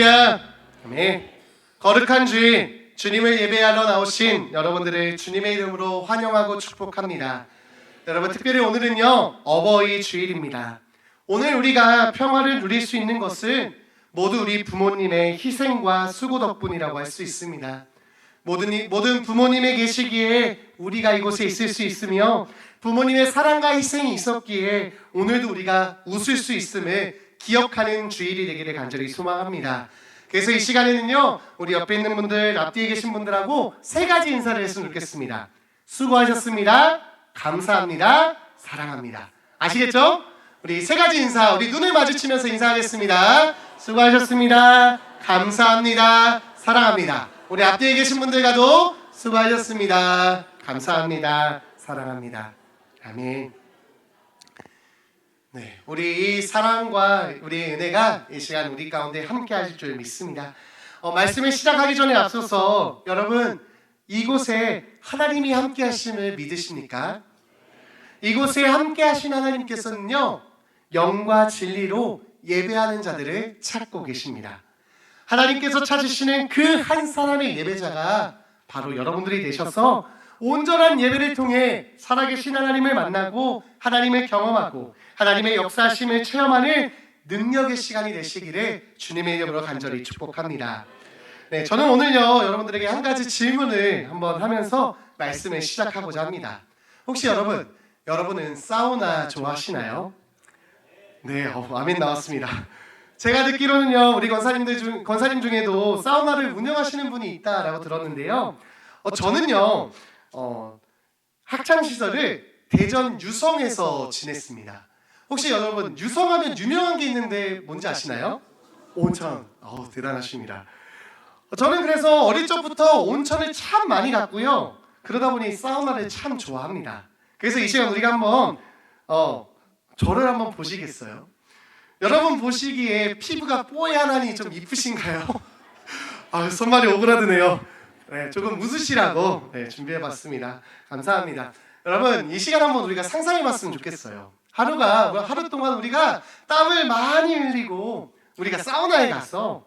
할렐루야. 아멘. 거룩한 주일, 주님을 예배하러 나오신 여러분들을 주님의 이름으로 환영하고 축복합니다. 여러분, 특별히 오늘은요, 어버이 주일입니다. 오늘 우리가 평화를 누릴 수 있는 것은 모두 우리 부모님의 희생과 수고 덕분이라고 할 수 있습니다. 모든 부모님의 계시기에 우리가 이곳에 있을 수 있으며, 부모님의 사랑과 희생이 있었기에 오늘도 우리가 웃을 수 있음을 기억하는 주일이 되기를 간절히 소망합니다. 그래서 이 시간에는요, 우리 옆에 있는 분들, 앞뒤에 계신 분들하고 세 가지 인사를 했으면 좋겠습니다. 수고하셨습니다. 감사합니다. 사랑합니다. 아시겠죠? 우리 세 가지 인사, 우리 눈을 마주치면서 인사하겠습니다. 수고하셨습니다. 감사합니다. 사랑합니다. 우리 앞뒤에 계신 분들과도 수고하셨습니다. 감사합니다. 사랑합니다. 아멘. 네, 우리 이 사랑과 우리의 은혜가 이 시간 우리 가운데 함께 하실 줄 믿습니다. 말씀을 시작하기 전에 앞서서 여러분, 이곳에 하나님이 함께 하심을 믿으십니까? 이곳에 함께 하신 하나님께서는요, 영과 진리로 예배하는 자들을 찾고 계십니다. 하나님께서 찾으시는 그 한 사람의 예배자가 바로 여러분들이 되셔서 온전한 예배를 통해 살아계신 하나님을 만나고 하나님을 경험하고 하나님의 역사하심을 체험하는 능력의 시간이 되시기를 주님의 이름으로 간절히 축복합니다. 네, 저는 오늘요, 여러분들에게 한 가지 질문을 한번 하면서 말씀을 시작하고자 합니다. 혹시 여러분은 사우나 좋아하시나요? 네, 아멘 나왔습니다. 제가 듣기로는요, 우리 권사님 중에도 사우나를 운영하시는 분이 있다라고 들었는데요. 저는요, 학창 시절을 대전 유성에서 지냈습니다. 혹시 여러분, 유성하면 유명한 게 있는데 뭔지 아시나요? 온천. 대단하십니다. 저는 그래서 어릴 적부터 온천을 참 많이 갔고요. 그러다 보니 사우나를 참 좋아합니다. 그래서 이 시간 우리가 한번 저를 한번 보시겠어요? 여러분 보시기에 피부가 뽀얀하니 좀 이쁘신가요? 손말이 오그라드네요. 네, 조금 웃으시라고 준비해봤습니다. 감사합니다. 여러분, 이 시간 한번 우리가 상상해봤으면 좋겠어요. 하루 동안 우리가 땀을 많이 흘리고 우리가 사우나에 가서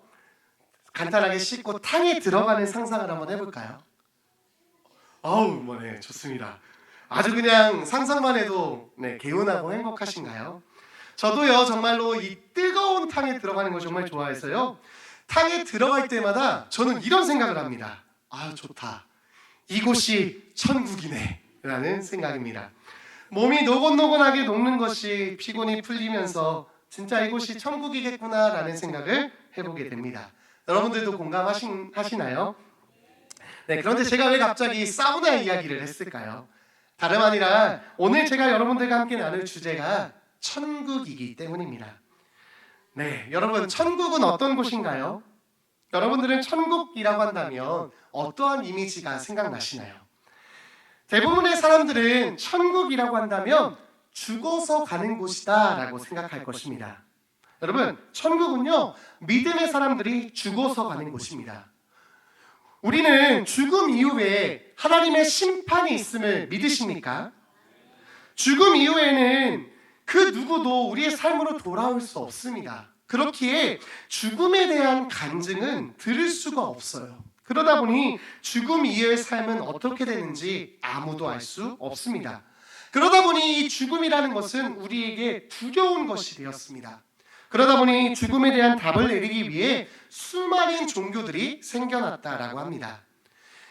간단하게 씻고 탕에 들어가는 상상을 한번 해볼까요? 좋습니다. 아주 그냥 상상만 해도 개운하고 행복하신가요? 저도요, 정말로 이 뜨거운 탕에 들어가는 걸 정말 좋아해서요, 탕에 들어갈 때마다 저는 이런 생각을 합니다. 좋다. 이곳이 천국이네 라는 생각입니다. 몸이 노곤노곤하게 녹는 것이 피곤이 풀리면서 진짜 이곳이 천국이겠구나 라는 생각을 해보게 됩니다. 여러분들도 공감하시나요? 네, 그런데 제가 왜 갑자기 사우나 이야기를 했을까요? 다름 아니라 오늘 제가 여러분들과 함께 나눌 주제가 천국이기 때문입니다. 네, 여러분, 천국은 어떤 곳인가요? 여러분들은 천국이라고 한다면 어떠한 이미지가 생각나시나요? 대부분의 사람들은 천국이라고 한다면 죽어서 가는 곳이다 라고 생각할 것입니다. 여러분, 천국은요, 믿음의 사람들이 죽어서 가는 곳입니다. 우리는 죽음 이후에 하나님의 심판이 있음을 믿으십니까? 죽음 이후에는 그 누구도 우리의 삶으로 돌아올 수 없습니다. 그렇기에 죽음에 대한 간증은 들을 수가 없어요. 그러다 보니 죽음 이후의 삶은 어떻게 되는지 아무도 알 수 없습니다. 그러다 보니 이 죽음이라는 것은 우리에게 두려운 것이 되었습니다. 그러다 보니 죽음에 대한 답을 내리기 위해 수많은 종교들이 생겨났다라고 합니다.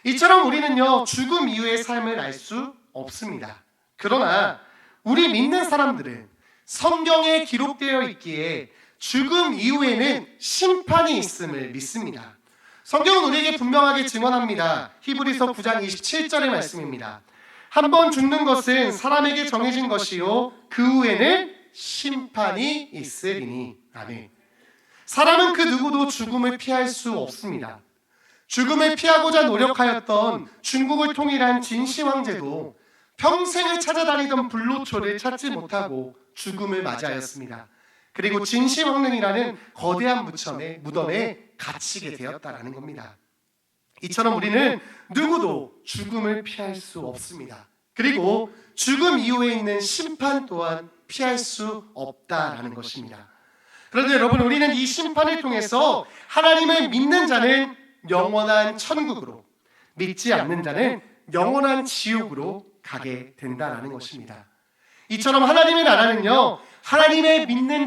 이처럼 우리는요, 죽음 이후의 삶을 알 수 없습니다. 그러나 우리 믿는 사람들은 성경에 기록되어 있기에 죽음 이후에는 심판이 있음을 믿습니다. 성경은 우리에게 분명하게 증언합니다. 히브리서 9장 27절의 말씀입니다. 한 번 죽는 것은 사람에게 정해진 것이요, 그 후에는 심판이 있으리니. 아멘. 사람은 그 누구도 죽음을 피할 수 없습니다. 죽음을 피하고자 노력하였던 중국을 통일한 진시 황제도 평생을 찾아다니던 불로초를 찾지 못하고 죽음을 맞이하였습니다. 그리고 진시황릉이라는 거대한 무덤에 갇히게 되었다라는 겁니다. 이처럼 우리는 누구도 죽음을 피할 수 없습니다. 그리고 죽음 이후에 있는 심판 또한 피할 수 없다라는 것입니다. 그런데 여러분, 우리는 이 심판을 통해서 하나님을 믿는 자는 영원한 천국으로, 믿지 않는 자는 영원한 지옥으로 가게 된다는 것입니다. 이처럼 하나님의 나라는요, 하나님을 믿는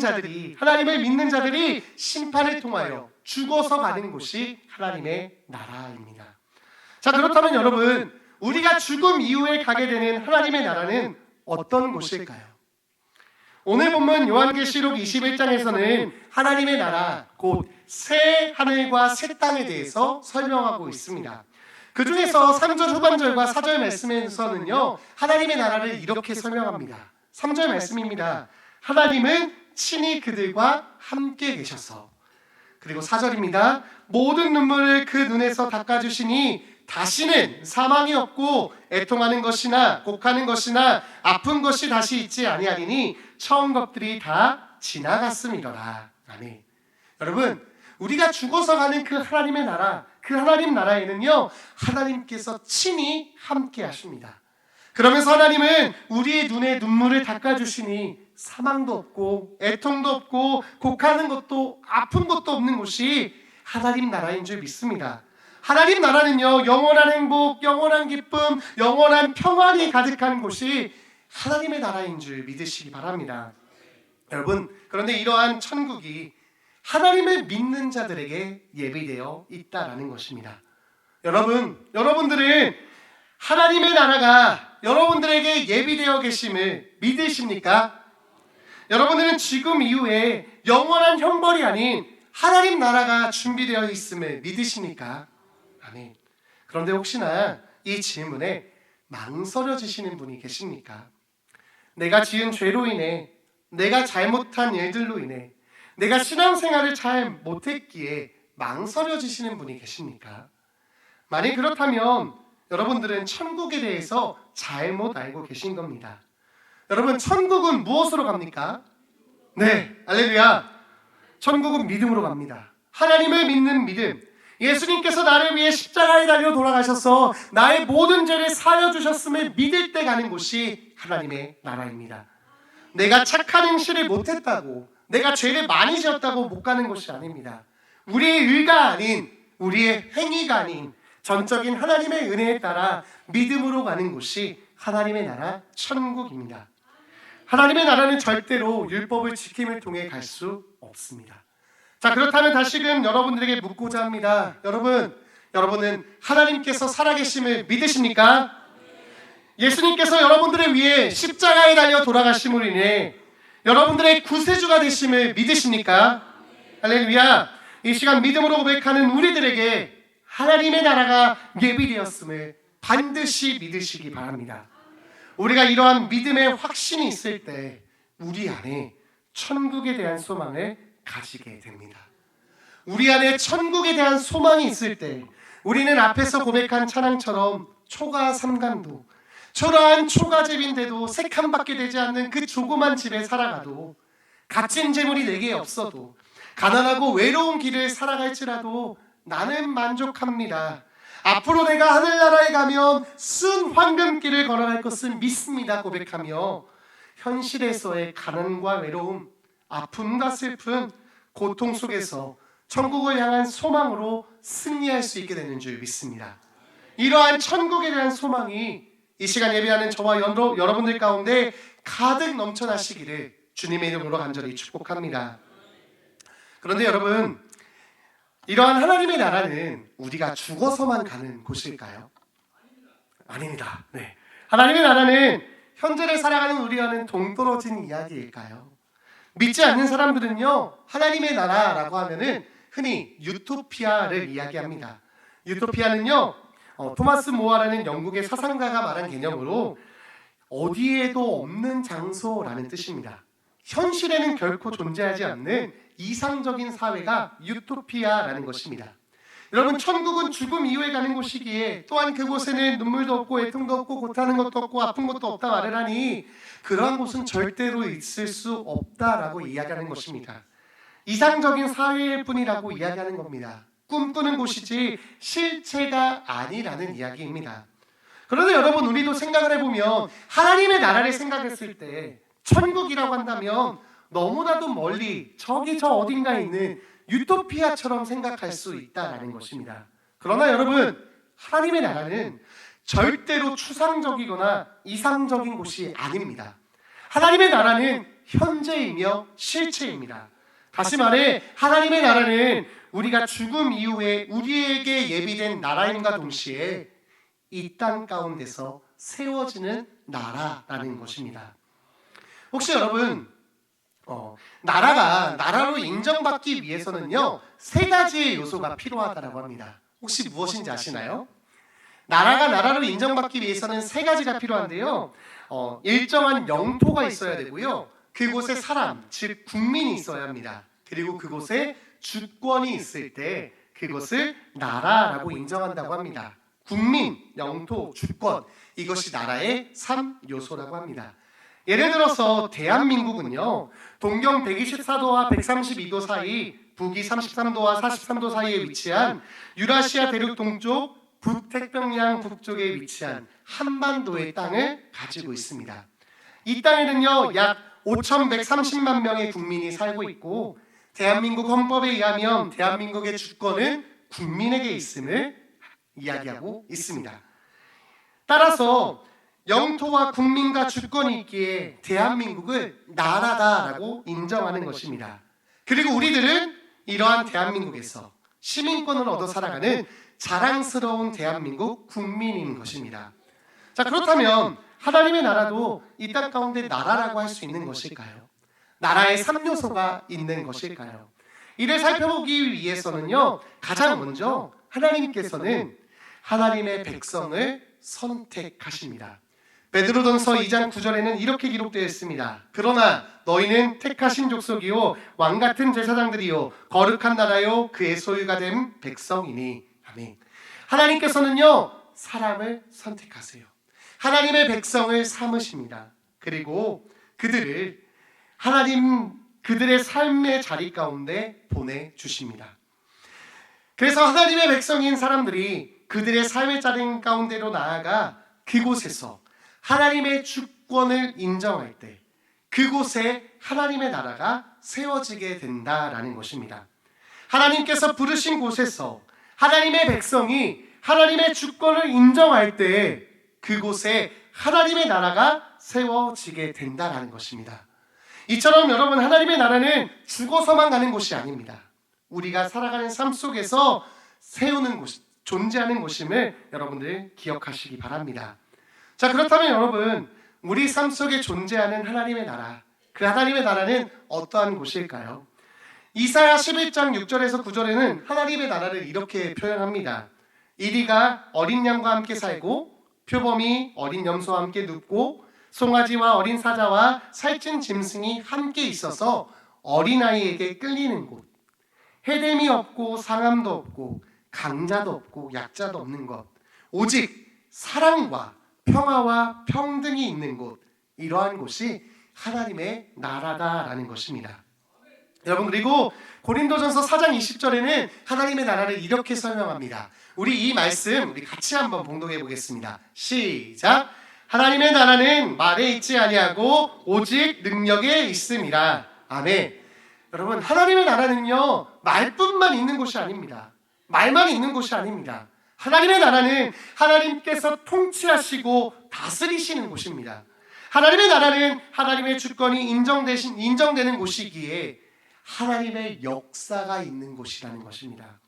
자들이 심판을 통하여 죽어서 가는 곳이 하나님의 나라입니다. 자, 그렇다면 여러분, 우리가 죽음 이후에 가게 되는 하나님의 나라는 어떤 곳일까요? 오늘 본문 요한계시록 21장에서는 하나님의 나라, 곧 새 하늘과 새 땅에 대해서 설명하고 있습니다. 그 중에서 3절 후반절과 4절 말씀에서는요, 하나님의 나라를 이렇게 설명합니다. 3절 말씀입니다. 하나님은 친히 그들과 함께 계셔서. 그리고 4절입니다. 모든 눈물을 그 눈에서 닦아주시니 다시는 사망이 없고 애통하는 것이나 곡하는 것이나 아픈 것이 다시 있지 아니하리니 처음 것들이 다 지나갔음이로라. 아멘. 여러분, 우리가 죽어서 가는 그 하나님의 나라, 그 하나님 나라에는요, 하나님께서 친히 함께 하십니다. 그러면서 하나님은 우리의 눈에 눈물을 닦아주시니 사망도 없고 애통도 없고 곡하는 것도 아픈 것도 없는 곳이 하나님 나라인 줄 믿습니다. 하나님 나라는요, 영원한 행복, 영원한 기쁨, 영원한 평안이 가득한 곳이 하나님의 나라인 줄 믿으시기 바랍니다. 여러분, 그런데 이러한 천국이 하나님을 믿는 자들에게 예비되어 있다라는 것입니다. 여러분들은 하나님의 나라가 여러분들에게 예비되어 계심을 믿으십니까? 여러분들은 지금 이후에 영원한 형벌이 아닌 하나님 나라가 준비되어 있음을 믿으십니까? 아멘. 그런데 혹시나 이 질문에 망설여지시는 분이 계십니까? 내가 지은 죄로 인해, 내가 잘못한 일들로 인해, 내가 신앙생활을 잘 못했기에 망설여지시는 분이 계십니까? 만약 그렇다면 여러분들은 천국에 대해서 잘못 알고 계신 겁니다. 여러분, 천국은 무엇으로 갑니까? 네, 할렐루야. 천국은 믿음으로 갑니다. 하나님을 믿는 믿음. 예수님께서 나를 위해 십자가에 달려 돌아가셔서 나의 모든 죄를 사여 주셨음을 믿을 때 가는 곳이 하나님의 나라입니다. 내가 착한 행실을 못했다고, 내가 죄를 많이 지었다고 못 가는 곳이 아닙니다. 우리의 의가 아닌, 우리의 행위가 아닌 전적인 하나님의 은혜에 따라 믿음으로 가는 곳이 하나님의 나라 천국입니다. 하나님의 나라는 절대로 율법을 지킴을 통해 갈 수 없습니다. 자, 그렇다면 다시금 여러분들에게 묻고자 합니다. 여러분은 하나님께서 살아계심을 믿으십니까? 예수님께서 여러분들을 위해 십자가에 달려 돌아가심으로 인해 여러분들의 구세주가 되심을 믿으십니까? 할렐루야. 이 시간 믿음으로 고백하는 우리들에게 하나님의 나라가 예비되었음을 반드시 믿으시기 바랍니다. 우리가 이러한 믿음의 확신이 있을 때 우리 안에 천국에 대한 소망을 가지게 됩니다. 우리 안에 천국에 대한 소망이 있을 때 우리는 앞에서 고백한 찬양처럼 초가 삼간도, 초라한 초가집인데도 세 칸밖에 되지 않는 그 조그만 집에 살아가도, 값진 재물이 내게 없어도, 가난하고 외로운 길을 살아갈지라도 나는 만족합니다. 앞으로 내가 하늘나라에 가면 순 황금길을 걸어갈 것을 믿습니다 고백하며 현실에서의 가난과 외로움, 아픔과 슬픔, 고통 속에서 천국을 향한 소망으로 승리할 수 있게 되는 줄 믿습니다. 이러한 천국에 대한 소망이 이 시간 예배하는 저와 여러분들 가운데 가득 넘쳐나시기를 주님의 이름으로 간절히 축복합니다. 그런데 여러분, 이러한 하나님의 나라는 우리가 죽어서만 가는 곳일까요? 아닙니다. 네. 하나님의 나라는 현재를 살아가는 우리와는 동떨어진 이야기일까요? 믿지 않는 사람들은요, 하나님의 나라라고 하면은 흔히 유토피아를 이야기합니다. 유토피아는요, 토마스 모어라는 영국의 사상가가 말한 개념으로 어디에도 없는 장소라는 뜻입니다. 현실에는 결코 존재하지 않는 이상적인 사회가 유토피아라는 것입니다. 여러분, 천국은 죽음 이후에 가는 곳이기에 또한 그곳에는 눈물도 없고 애통도 없고 고타는 것도 없고 아픈 것도 없다 말을 하니 그러한 곳은 절대로 있을 수 없다라고 이야기하는 것입니다. 이상적인 사회일 뿐이라고 이야기하는 겁니다. 꿈꾸는 곳이지 실체가 아니라는 이야기입니다. 그런데 여러분, 우리도 생각을 해보면 하나님의 나라를 생각했을 때 천국이라고 한다면 너무나도 멀리 저기 저 어딘가에 있는 유토피아처럼 생각할 수 있다라는 것입니다. 그러나 여러분, 하나님의 나라는 절대로 추상적이거나 이상적인 곳이 아닙니다. 하나님의 나라는 현재이며 실체입니다. 다시 말해 하나님의 나라는 우리가 죽음 이후에 우리에게 예비된 나라임과 동시에 이 땅 가운데서 세워지는 나라라는 것입니다. 혹시 여러분 나라로 인정받기 위해서는요 세 가지의 요소가 필요하다고 합니다. 혹시 무엇인지 아시나요? 나라로 인정받기 위해서는 세 가지가 필요한데요. 일정한 영토가 있어야 되고요. 그곳에 사람, 즉 국민이 있어야 합니다. 그리고 그곳에 주권이 있을 때 그것을 나라라고 인정한다고 합니다. 국민, 영토, 주권, 이것이 나라의 3요소라고 합니다. 예를 들어서 대한민국은요 동경 124도와 132도 사이, 북위 33도와 43도 사이에 위치한 유라시아 대륙 동쪽 북태평양 북쪽에 위치한 한반도의 땅을 가지고 있습니다. 이 땅에는요 약 5,130만 명의 국민이 살고 있고, 대한민국 헌법에 의하면 대한민국의 주권은 국민에게 있음을 이야기하고 있습니다. 따라서 영토와 국민과 주권이 있기에 대한민국을 나라다라고 인정하는 것입니다. 그리고 우리들은 이러한 대한민국에서 시민권을 얻어 살아가는 자랑스러운 대한민국 국민인 것입니다. 자, 그렇다면 하나님의 나라도 이 땅 가운데 나라라고 할 수 있는 것일까요? 나라의 3요소가 있는 것일까요? 이를 살펴보기 위해서는요 가장 먼저 하나님께서는 하나님의 백성을 선택하십니다. 베드로전서 2장 9절에는 이렇게 기록되어 있습니다. 그러나 너희는 택하신 족속이요 왕같은 제사장들이요 거룩한 나라요 그의 소유가 된 백성이니. 아멘. 하나님께서는요 사람을 선택하세요. 하나님의 백성을 삼으십니다. 그리고 그들의 삶의 자리 가운데 보내주십니다. 그래서 하나님의 백성인 사람들이 그들의 삶의 자리 가운데로 나아가 그곳에서 하나님의 주권을 인정할 때 그곳에 하나님의 나라가 세워지게 된다라는 것입니다. 하나님께서 부르신 곳에서 하나님의 백성이 하나님의 주권을 인정할 때 그곳에 하나님의 나라가 세워지게 된다라는 것입니다. 이처럼 여러분, 하나님의 나라는 죽어서만 가는 곳이 아닙니다. 우리가 살아가는 삶 속에서 세우는 곳, 존재하는 곳임을 여러분들 기억하시기 바랍니다. 자, 그렇다면 여러분, 우리 삶 속에 존재하는 하나님의 나라, 그 하나님의 나라는 어떠한 곳일까요? 이사야 11장 6절에서 9절에는 하나님의 나라를 이렇게 표현합니다. 이리가 어린 양과 함께 살고 표범이 어린 염소와 함께 눕고 송아지와 어린 사자와 살찐 짐승이 함께 있어서 어린아이에게 끌리는 곳, 해됨이 없고 상함도 없고 강자도 없고 약자도 없는 것, 오직 사랑과 평화와 평등이 있는 곳, 이러한 곳이 하나님의 나라다라는 것입니다. 여러분, 그리고 고린도전서 4장 20절에는 하나님의 나라를 이렇게 설명합니다. 우리 이 말씀 우리 같이 한번 봉독해 보겠습니다. 시작. 하나님의 나라는 말에 있지 아니하고 오직 능력에 있음이라. 아멘. 여러분, 하나님의 나라는요 말뿐만 있는 곳이 아닙니다. 말만 있는 곳이 아닙니다. 하나님의 나라는 하나님께서 통치하시고 다스리시는 곳입니다. 하나님의 나라는 하나님의 주권이 인정되는 곳이기에 하나님의 역사가 있는 곳이라는 것입니다.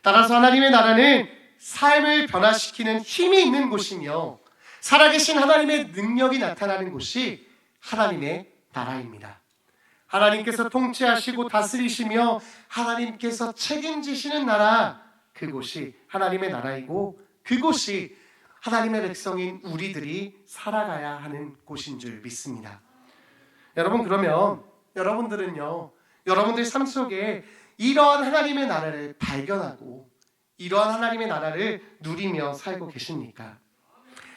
따라서 하나님의 나라는 삶을 변화시키는 힘이 있는 곳이며 살아계신 하나님의 능력이 나타나는 곳이 하나님의 나라입니다. 하나님께서 통치하시고 다스리시며 하나님께서 책임지시는 나라, 그곳이 하나님의 나라이고 그곳이 하나님의 백성인 우리들이 살아가야 하는 곳인 줄 믿습니다. 여러분, 그러면 여러분들은요 여러분들 삶 속에 이러한 하나님의 나라를 발견하고 이러한 하나님의 나라를 누리며 살고 계십니까?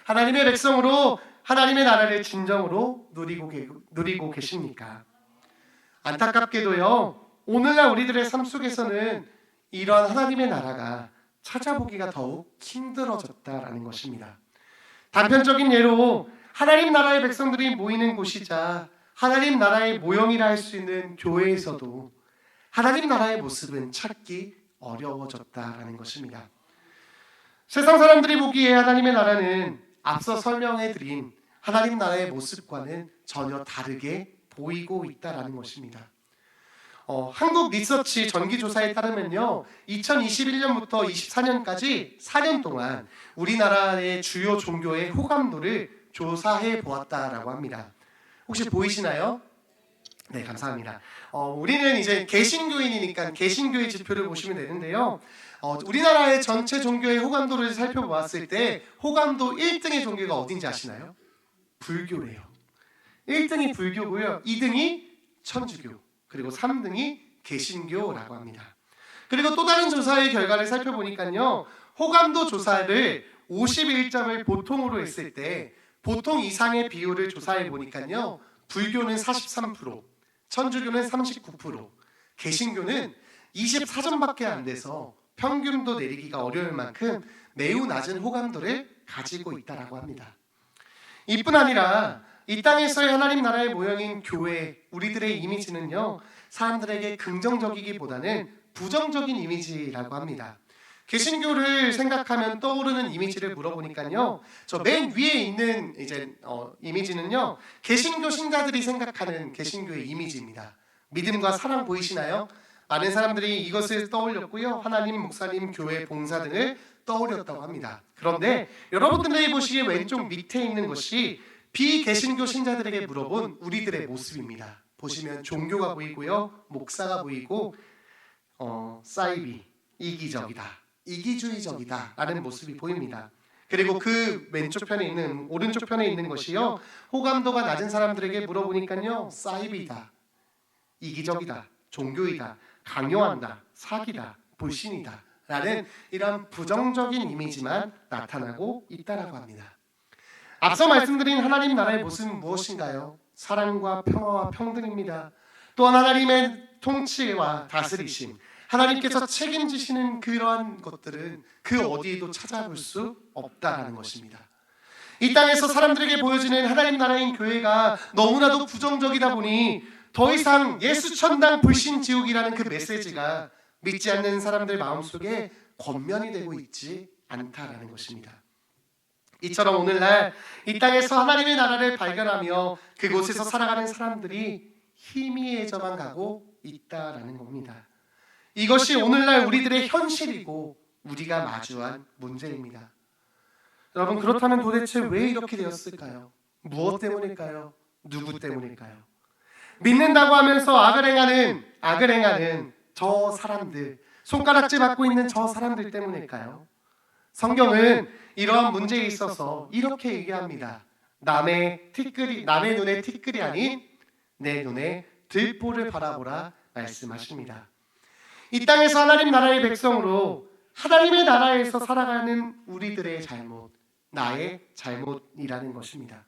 하나님의 백성으로 하나님의 나라를 진정으로 누리고 계십니까? 안타깝게도요 오늘날 우리들의 삶 속에서는 이러한 하나님의 나라가 찾아보기가 더욱 힘들어졌다라는 것입니다. 단편적인 예로 하나님 나라의 백성들이 모이는 곳이자 하나님 나라의 모형이라 할 수 있는 교회에서도 하나님 나라의 모습은 찾기 어려워졌다라는 것입니다. 세상 사람들이 보기에 하나님의 나라는 앞서 설명해드린 하나님 나라의 모습과는 전혀 다르게 보이고 있다라는 것입니다. 한국 리서치 전기조사에 따르면요, 2021년부터 24년까지 4년 동안 우리나라의 주요 종교의 호감도를 조사해 보았다라고 합니다. 혹시 보이시나요? 네, 감사합니다. 우리는 이제 개신교인이니까 개신교의 지표를 보시면 되는데요. 우리나라의 전체 종교의 호감도를 살펴보았을 때 호감도 1등의 종교가 어딘지 아시나요? 불교래요. 1등이 불교고요. 2등이 천주교, 그리고 3등이 개신교라고 합니다. 그리고 또 다른 조사의 결과를 살펴보니까요, 호감도 조사를 51점을 보통으로 했을 때 보통 이상의 비율을 조사해 보니까요, 불교는 43%, 천주교는 39%, 개신교는 24점밖에 안 돼서 평균도 내리기가 어려울 만큼 매우 낮은 호감도를 가지고 있다라고 합니다. 이뿐 아니라 이 땅에서의 하나님 나라의 모형인 교회, 우리들의 이미지는요, 사람들에게 긍정적이기보다는 부정적인 이미지라고 합니다. 개신교를 생각하면 떠오르는 이미지를 물어보니까요, 저 맨 위에 있는 이미지는요, 개신교 신자들이 생각하는 개신교의 이미지입니다. 믿음과 사랑 보이시나요? 많은 사람들이 이것을 떠올렸고요, 하나님, 목사님, 교회, 봉사 등을 떠올렸다고 합니다. 그런데 여러분들이 보시기에 왼쪽 밑에 있는 것이 비개신교 신자들에게 물어본 우리들의 모습입니다. 보시면 종교가 보이고요, 목사가 보이고, 사이비, 이기적이다, 이기주의적이다 라는 모습이 보입니다. 그리고 그 오른쪽 편에 있는 것이요, 호감도가 낮은 사람들에게 물어보니까요, 사이비다, 이기적이다, 종교이다, 강요한다, 사기다, 불신이다 라는 이런 부정적인 이미지만 나타나고 있다라고 합니다. 앞서 말씀드린 하나님 나라의 모습은 무엇인가요? 사랑과 평화와 평등입니다. 또한 하나님의 통치와 다스리심, 하나님께서 책임지시는 그러한 것들은 그 어디에도 찾아볼 수 없다라는 것입니다. 이 땅에서 사람들에게 보여지는 하나님 나라인 교회가 너무나도 부정적이다 보니 더 이상 예수 천당 불신 지옥이라는 그 메시지가 믿지 않는 사람들 마음속에 권면이 되고 있지 않다라는 것입니다. 이처럼 오늘날 이 땅에서 하나님의 나라를 발견하며 그곳에서 살아가는 사람들이 희미해져만 가고 있다라는 겁니다. 이것이 오늘날 우리들의 현실이고 우리가 마주한 문제입니다. 여러분, 그렇다면 도대체 왜 이렇게 되었을까요? 무엇 때문일까요? 누구 때문일까요? 믿는다고 하면서 악을 행하는 저 사람들, 손가락질 받고 있는 저 사람들 때문일까요? 성경은 이러한 문제에 있어서 이렇게 얘기합니다. 남의 눈에 티끌이 아닌 내 눈에 들보를 바라보라 말씀하십니다. 이 땅에서 하나님 나라의 백성으로 하나님의 나라에서 살아가는 우리들의 잘못, 나의 잘못이라는 것입니다.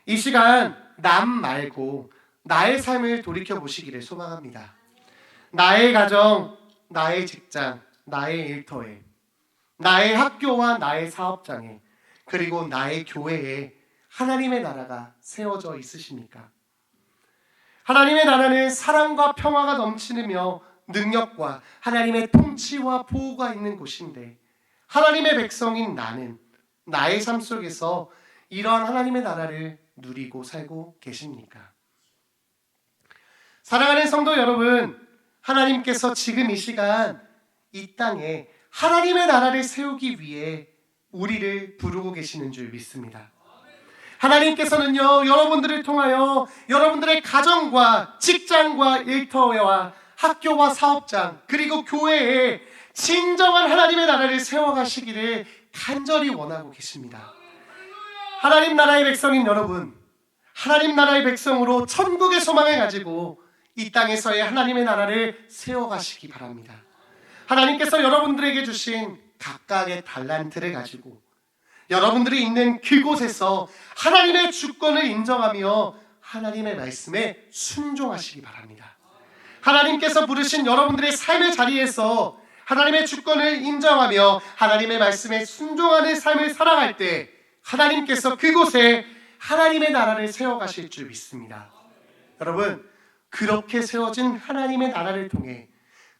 이 시간 남 말고 나의 삶을 돌이켜 보시기를 소망합니다. 나의 가정, 나의 직장, 나의 일터에, 나의 학교와 나의 사업장에, 그리고 나의 교회에 하나님의 나라가 세워져 있으십니까? 하나님의 나라는 사랑과 평화가 넘치며 능력과 하나님의 통치와 보호가 있는 곳인데, 하나님의 백성인 나는 나의 삶 속에서 이러한 하나님의 나라를 누리고 살고 계십니까? 사랑하는 성도 여러분, 하나님께서 지금 이 시간 이 땅에 하나님의 나라를 세우기 위해 우리를 부르고 계시는 줄 믿습니다. 하나님께서는요, 여러분들을 통하여 여러분들의 가정과 직장과 일터와 학교와 사업장, 그리고 교회에 진정한 하나님의 나라를 세워가시기를 간절히 원하고 계십니다. 하나님 나라의 백성인 여러분, 하나님 나라의 백성으로 천국의 소망을 가지고 이 땅에서의 하나님의 나라를 세워가시기 바랍니다. 하나님께서 여러분들에게 주신 각각의 달란트를 가지고 여러분들이 있는 그곳에서 하나님의 주권을 인정하며 하나님의 말씀에 순종하시기 바랍니다. 하나님께서 부르신 여러분들의 삶의 자리에서 하나님의 주권을 인정하며 하나님의 말씀에 순종하는 삶을 살아갈 때 하나님께서 그곳에 하나님의 나라를 세워가실 줄 믿습니다. 여러분, 그렇게 세워진 하나님의 나라를 통해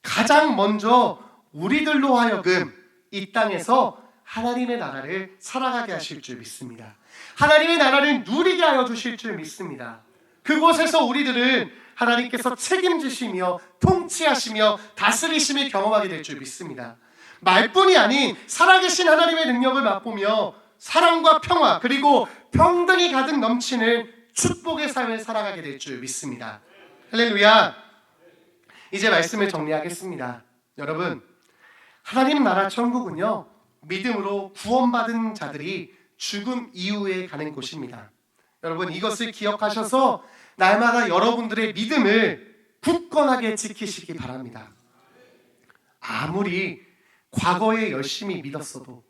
가장 먼저 우리들로 하여금 이 땅에서 하나님의 나라를 살아가게 하실 줄 믿습니다. 하나님의 나라를 누리게 하여 주실 줄 믿습니다. 그곳에서 우리들은 하나님께서 책임지시며 통치하시며 다스리심을 경험하게 될 줄 믿습니다. 말뿐이 아닌 살아계신 하나님의 능력을 맛보며 사랑과 평화 그리고 평등이 가득 넘치는 축복의 삶을 살아가게 될 줄 믿습니다. 할렐루야. 이제 말씀을 정리하겠습니다. 여러분, 하나님 나라 천국은요, 믿음으로 구원받은 자들이 죽음 이후에 가는 곳입니다. 여러분, 이것을 기억하셔서 날마다 여러분들의 믿음을 굳건하게 지키시기 바랍니다. 아무리 과거에 열심히 믿었어도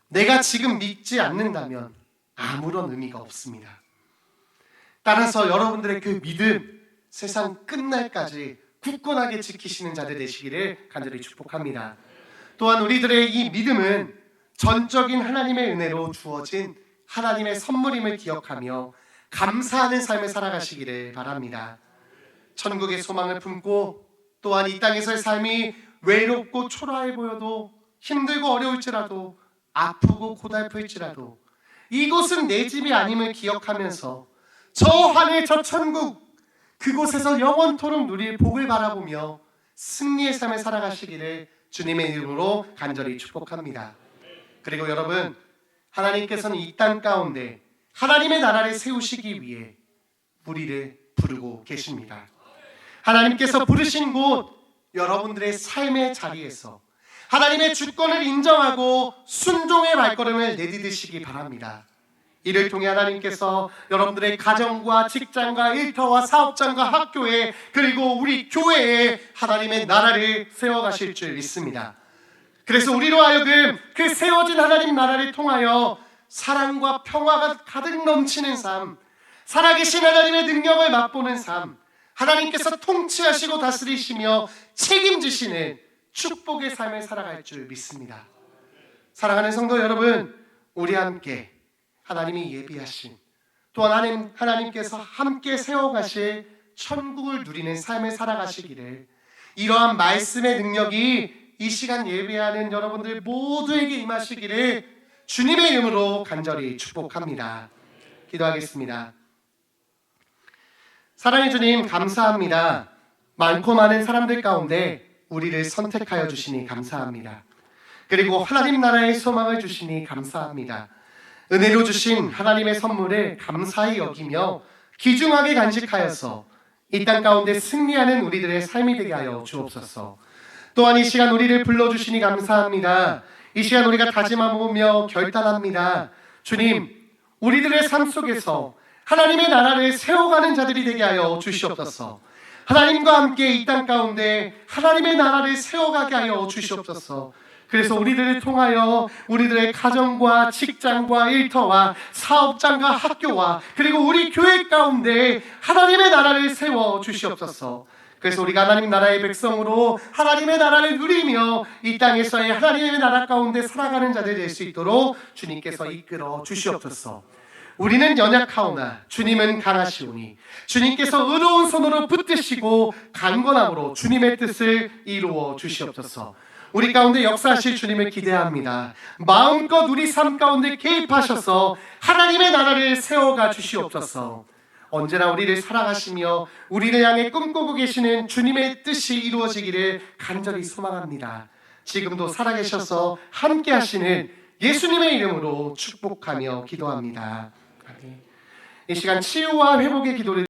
내가 지금 믿지 않는다면 아무런 의미가 없습니다. 따라서 여러분들의 그 믿음, 세상 끝날까지 굳건하게 지키시는 자들 되시기를 간절히 축복합니다. 또한 우리들의 이 믿음은 전적인 하나님의 은혜로 주어진 하나님의 선물임을 기억하며 감사하는 삶을 살아가시기를 바랍니다. 천국의 소망을 품고 또한 이 땅에서의 삶이 외롭고 초라해 보여도 힘들고 어려울지라도 아프고 고달플지라도 이곳은 내 집이 아님을 기억하면서 저 하늘 저 천국 그곳에서 영원토록 누릴 복을 바라보며 승리의 삶을 살아가시기를 주님의 이름으로 간절히 축복합니다. 그리고 여러분, 하나님께서는 이 땅 가운데 하나님의 나라를 세우시기 위해 우리를 부르고 계십니다. 하나님께서 부르신 곳 여러분들의 삶의 자리에서 하나님의 주권을 인정하고 순종의 발걸음을 내디디시기 바랍니다. 이를 통해 하나님께서 여러분들의 가정과 직장과 일터와 사업장과 학교에 그리고 우리 교회에 하나님의 나라를 세워가실 줄 믿습니다. 그래서 우리로 하여금 그 세워진 하나님 나라를 통하여 사랑과 평화가 가득 넘치는 삶, 살아계신 하나님의 능력을 맛보는 삶, 하나님께서 통치하시고 다스리시며 책임지시는 축복의 삶을 살아갈 줄 믿습니다. 사랑하는 성도 여러분, 우리 함께 하나님이 예비하신 또한 하나님께서 함께 세워가실 천국을 누리는 삶을 살아가시기를 이러한 말씀의 능력이 이 시간 예배하는 여러분들 모두에게 임하시기를 주님의 이름으로 간절히 축복합니다. 기도하겠습니다. 사랑의 주님, 감사합니다. 많고 많은 사람들 가운데 우리를 선택하여 주시니 감사합니다. 그리고 하나님 나라의 소망을 주시니 감사합니다. 은혜로 주신 하나님의 선물을 감사히 여기며 귀중하게 간직하여서 이 땅 가운데 승리하는 우리들의 삶이 되게 하여 주옵소서. 또한 이 시간 우리를 불러주시니 감사합니다. 이 시간 우리가 다짐하며 결단합니다. 주님, 우리들의 삶 속에서 하나님의 나라를 세워가는 자들이 되게 하여 주시옵소서. 하나님과 함께 이 땅 가운데 하나님의 나라를 세워가게 하여 주시옵소서. 그래서 우리들을 통하여 우리들의 가정과 직장과 일터와 사업장과 학교와 그리고 우리 교회 가운데 하나님의 나라를 세워 주시옵소서. 그래서 우리가 하나님 나라의 백성으로 하나님의 나라를 누리며 이 땅에서의 하나님의 나라 가운데 살아가는 자들 될 수 있도록 주님께서 이끌어 주시옵소서. 우리는 연약하오나 주님은 강하시오니 주님께서 의로운 손으로 붙드시고 강건함으로 주님의 뜻을 이루어 주시옵소서. 우리 가운데 역사하실 주님을 기대합니다. 마음껏 우리 삶 가운데 개입하셔서 하나님의 나라를 세워가 주시옵소서. 언제나 우리를 사랑하시며 우리를 향해 꿈꾸고 계시는 주님의 뜻이 이루어지기를 간절히 소망합니다. 지금도 살아계셔서 함께 하시는 예수님의 이름으로 축복하며 기도합니다. 이 시간 치유와 회복의 기도를